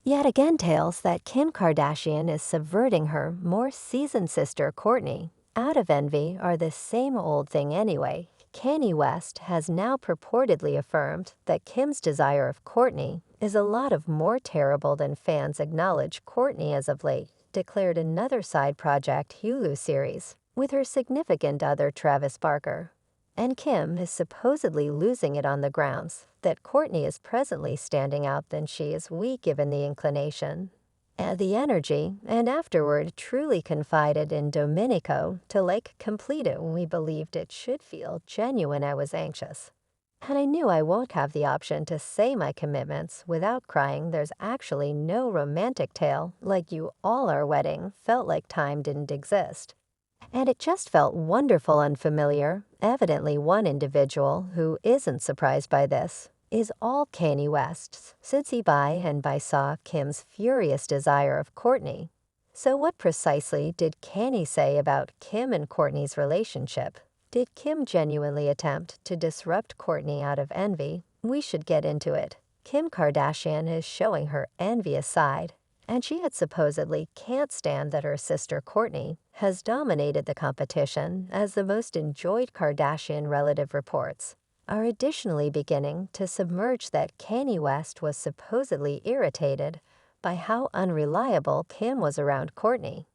Yet again tales that Kim Kardashian is subverting her more seasoned sister Courtney out of envy are the same old thing anyway. Kanye West has now purportedly affirmed that Kim's desire of Courtney is a lot of more terrible than fans acknowledge. Courtney as of late declared another side project Hulu series with her significant other Travis Barker. And Kim is supposedly losing it on the grounds that Courtney is presently standing out than she is weak given the inclination and the energy, and afterward truly confided in Domenico to complete it when we believed it should feel genuine. I was anxious. And I knew I won't have the option to say my commitments without crying. There's actually no romantic tale like you all. Our wedding felt like time didn't exist. And it just felt wonderful unfamiliar. Evidently one individual who isn't surprised by this is all Kanye West's, since he saw Kim's furious desire of Courtney. So what precisely did Kanye say about Kim and Courtney's relationship? Did Kim genuinely attempt to disrupt Courtney out of envy? We should get into it. Kim Kardashian is showing her envious side, and she had supposedly can't stand that her sister Courtney has dominated the competition as the most enjoyed Kardashian relative. Reports are additionally beginning to submerge that Kanye West was supposedly irritated by how unreliable Kim was around Courtney.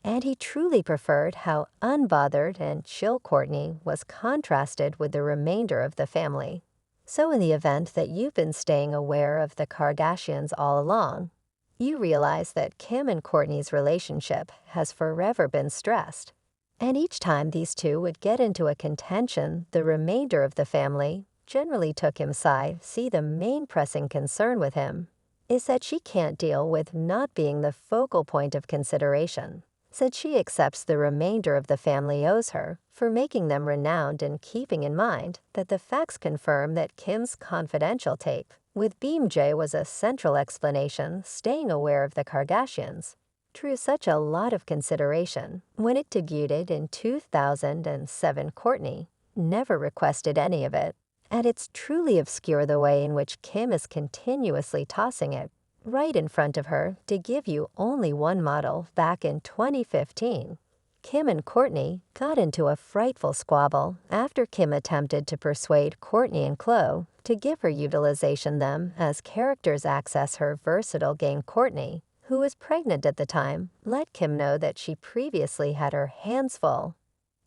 And he truly preferred how unbothered and chill Courtney was contrasted with the remainder of the family. So in the event that you've been staying aware of the Kardashians all along, you realize that Kim and Courtney's relationship has forever been stressed. And each time these two would get into a contention, the remainder of the family generally took his side. See, the main pressing concern with him is that she can't deal with not being the focal point of consideration, since she accepts the remainder of the family owes her for making them renowned, and keeping in mind that the facts confirm that Kim's confidential tape with BMJ was a central explanation. Staying aware of the Kardashians drew such a lot of consideration when it debuted in 2007. Courtney never requested any of it, and it's truly obscure the way in which Kim is continuously tossing it right in front of her to give you only one model. Back in 2015, Kim and Courtney got into a frightful squabble after Kim attempted to persuade Kourtney and Khloe to give her utilization them as characters access her versatile game. Courtney, who was pregnant at the time, let Kim know that she previously had her hands full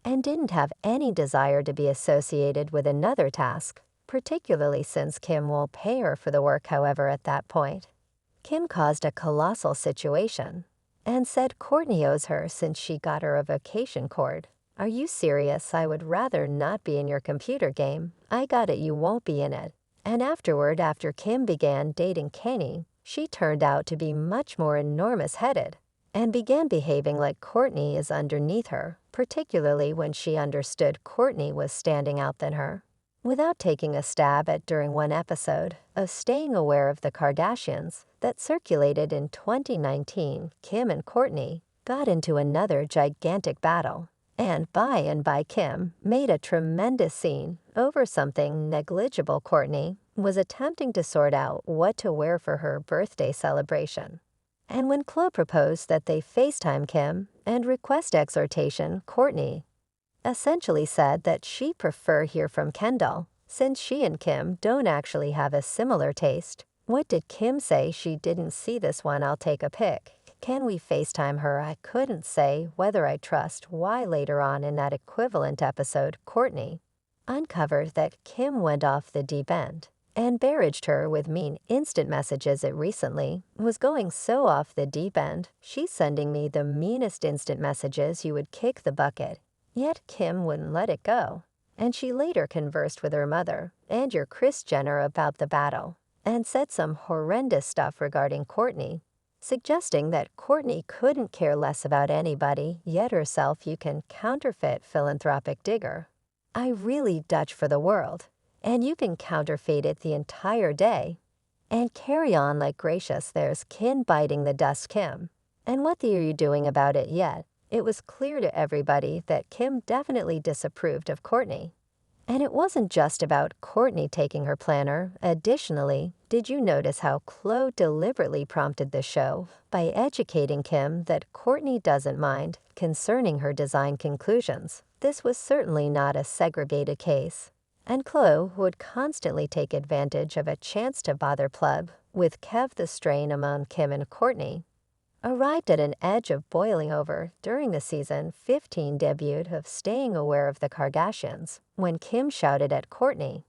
and didn't have any desire to be associated with another task, particularly since Kim will pay her for the work. However, at that point, Kim caused a colossal situation and said Courtney owes her since she got her a vacation cord. Are you serious? I would rather not be in your computer game. I got it, you won't be in it. And afterward, after Kim began dating Kanye, she turned out to be much more enormous-headed and began behaving like Courtney is underneath her, particularly when she understood Courtney was standing out than her. Without taking a stab at during one episode of Staying Aware of the Kardashians that circulated in 2019, Kim and Courtney got into another gigantic battle, and by Kim made a tremendous scene over something negligible. Courtney was attempting to sort out what to wear for her birthday celebration. And when Khloe proposed that they FaceTime Kim and request exhortation, Courtney essentially said that she'd prefer hear from Kendall, since she and Kim don't actually have a similar taste. What did Kim say? She didn't see this one. I'll take a pic. Can we FaceTime her? I couldn't say whether I trust why. Later on in that equivalent episode, Courtney uncovered that Kim went off the deep end and barraged her with mean instant messages. It recently was going so off the deep end, she's sending me the meanest instant messages you would kick the bucket. Yet Kim wouldn't let it go, and she later conversed with her mother and your Kris Jenner about the battle and said some horrendous stuff regarding Courtney, suggesting that Courtney couldn't care less about anybody, yet herself you can counterfeit philanthropic digger. I really Dutch for the world, and you can counterfeit it the entire day and carry on like gracious. There's kin biting the dust. Kim, and what are you doing about it yet? It was clear to everybody that Kim definitely disapproved of Courtney, And it wasn't just about Kourtney taking her planner. Additionally, did you notice how Khloe deliberately prompted the show by educating Kim that Kourtney doesn't mind concerning her design conclusions? This was certainly not a segregated case. And Khloe would constantly take advantage of a chance to bother Plub, with Kev the strain among Kim and Kourtney arrived at an edge of boiling over during the season 15 debut of Staying Aware of the Kardashians, when Kim shouted at Kourtney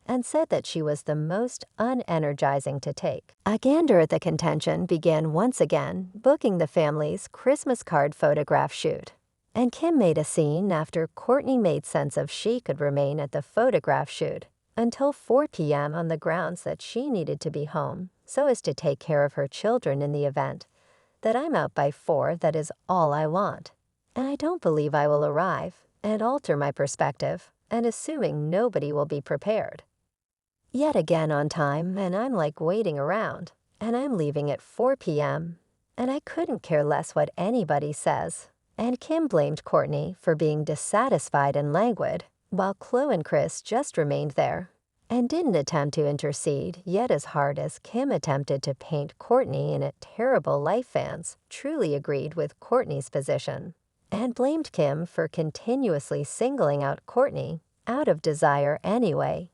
and said that she was the most unenergizing to take. A gander at the contention began once again, booking the family's Christmas card photograph shoot. And Kim made a scene after Kourtney made sense of she could remain at the photograph shoot until 4 p.m. on the grounds that she needed to be home so as to take care of her children in the event. That I'm out by 4, that is all I want. And I don't believe I will arrive and alter my perspective, and assuming nobody will be prepared. Yet again on time, and I'm like waiting around, and I'm leaving at 4 p.m., and I couldn't care less what anybody says. And Kim blamed Kourtney for being dissatisfied and languid, while Khloe and Kris just remained there and didn't attempt to intercede, yet as hard as Kim attempted to paint Kourtney in a terrible light. Fans truly agreed with Kourtney's position and blamed Kim for continuously singling out Kourtney out of desire anyway.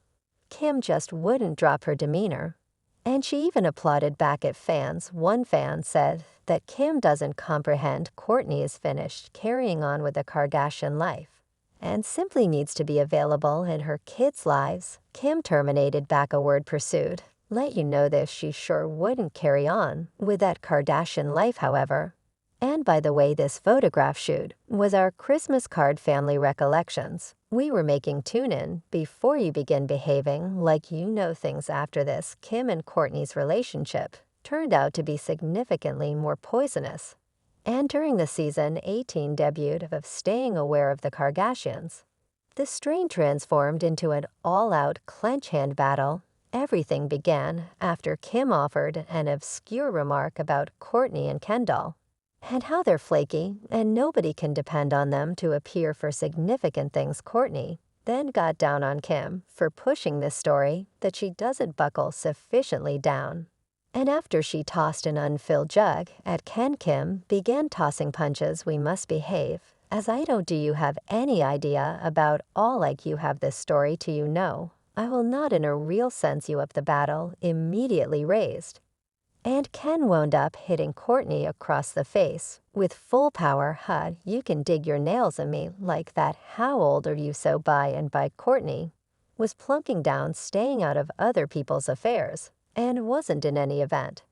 Kim just wouldn't drop her demeanor, and she even applauded back at fans. One fan said that Kim doesn't comprehend Kourtney is finished carrying on with the Kardashian life and simply needs to be available in her kids' lives. Kim terminated back a word pursued. Let you know this, she sure wouldn't carry on with that Kardashian life, however. And by the way, this photograph shoot was our Christmas card family recollections. We were making tune-in before you begin behaving like you know things after this. Kim and Kourtney's relationship turned out to be significantly more poisonous. And during the season 18 debut of Staying Aware of the Kardashians, the strain transformed into an all-out clench-hand battle. Everything began after Kim offered an obscure remark about Kourtney and Kendall, and how they're flaky and nobody can depend on them to appear for significant things. Kourtney then got down on Kim for pushing this story that she doesn't buckle sufficiently down. And after she tossed an unfilled jug at Kim began tossing punches. We must behave, as I don't. Do you have any idea about all like you have this story to you know? I will not in a real sense you up the battle immediately raised. And Ken wound up hitting Kourtney across the face with full power. You can dig your nails in me like that. How old are you? So by and by Kourtney was plunking down, staying out of other people's affairs, and wasn't in any event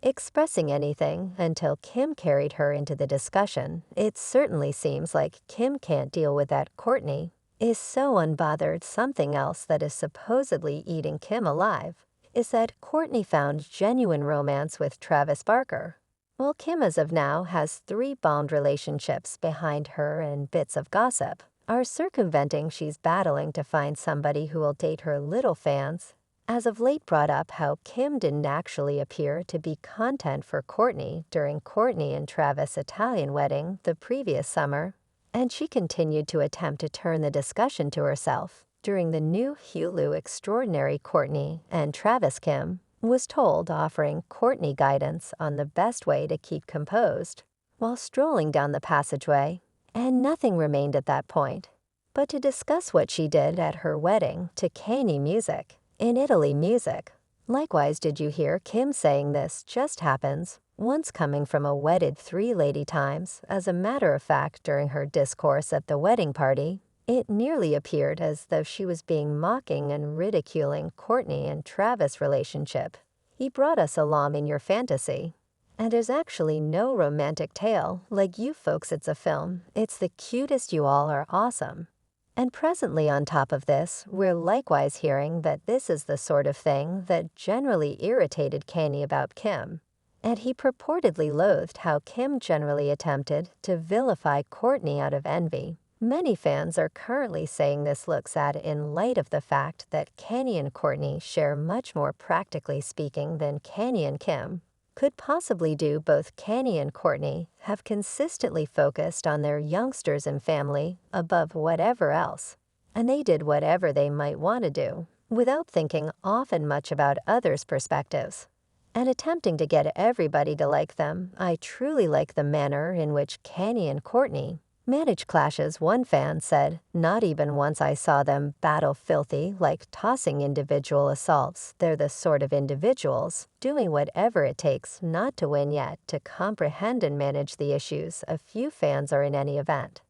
expressing anything until Kim carried her into the discussion. It certainly seems like Kim can't deal with that. Kourtney is so unbothered. Something else that is supposedly eating Kim alive is that Kourtney found genuine romance with Travis Barker. Well, Kim as of now has 3 bombed relationships behind her, and bits of gossip are circumventing she's battling to find somebody who will date her. Little fans as of late brought up how Kim didn't actually appear to be content for Kourtney during Kourtney and Travis' Italian wedding the previous summer, and she continued to attempt to turn the discussion to herself. During the new Hulu extraordinary Kourtney and Travis, Kim was told offering Kourtney guidance on the best way to keep composed while strolling down the passageway, and nothing remained at that point but to discuss what she did at her wedding to Kanye music in Italy music. Likewise, did you hear Kim saying this just happens once coming from a wedded 3-lady times? As a matter of fact, during her discourse at the wedding party, it nearly appeared as though she was being mocking and ridiculing Kourtney and Travis' relationship. He brought us along in your fantasy. And there's actually no romantic tale like you folks. It's a film. It's the cutest. You all are awesome. And presently on top of this, we're likewise hearing that this is the sort of thing that generally irritated Kanye about Kim. And he purportedly loathed how Kim generally attempted to vilify Kourtney out of envy. Many fans are currently saying this looks at in light of the fact that Kanye and Kourtney share much more, practically speaking, than Kanye and Kim could possibly do. Both Kanye and Kourtney have consistently focused on their youngsters and family above whatever else. and they did whatever they might want to do, without thinking often much about others' perspectives. And attempting to get everybody to like them, I truly like the manner in which Kanye and Courtney manage clashes. One fan said, "Not even once I saw them battle filthy, like tossing individual assaults. They're the sort of individuals doing whatever it takes not to win yet to comprehend and manage the issues a few fans are in any event."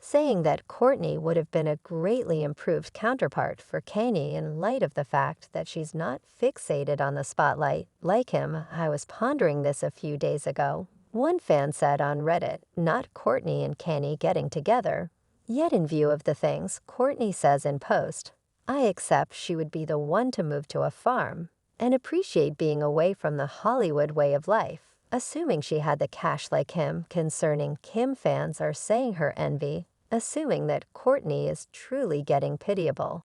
Saying that Courtney would have been a greatly improved counterpart for Kanye in light of the fact that she's not fixated on the spotlight like him. "I was pondering this a few days ago," one fan said on Reddit, "not Courtney and Kanye getting together. Yet in view of the things Courtney says in post, I accept she would be the one to move to a farm and appreciate being away from the Hollywood way of life, assuming she had the cash like him." Concerning Kim, fans are saying her envy, assuming that Courtney is truly getting pitiable.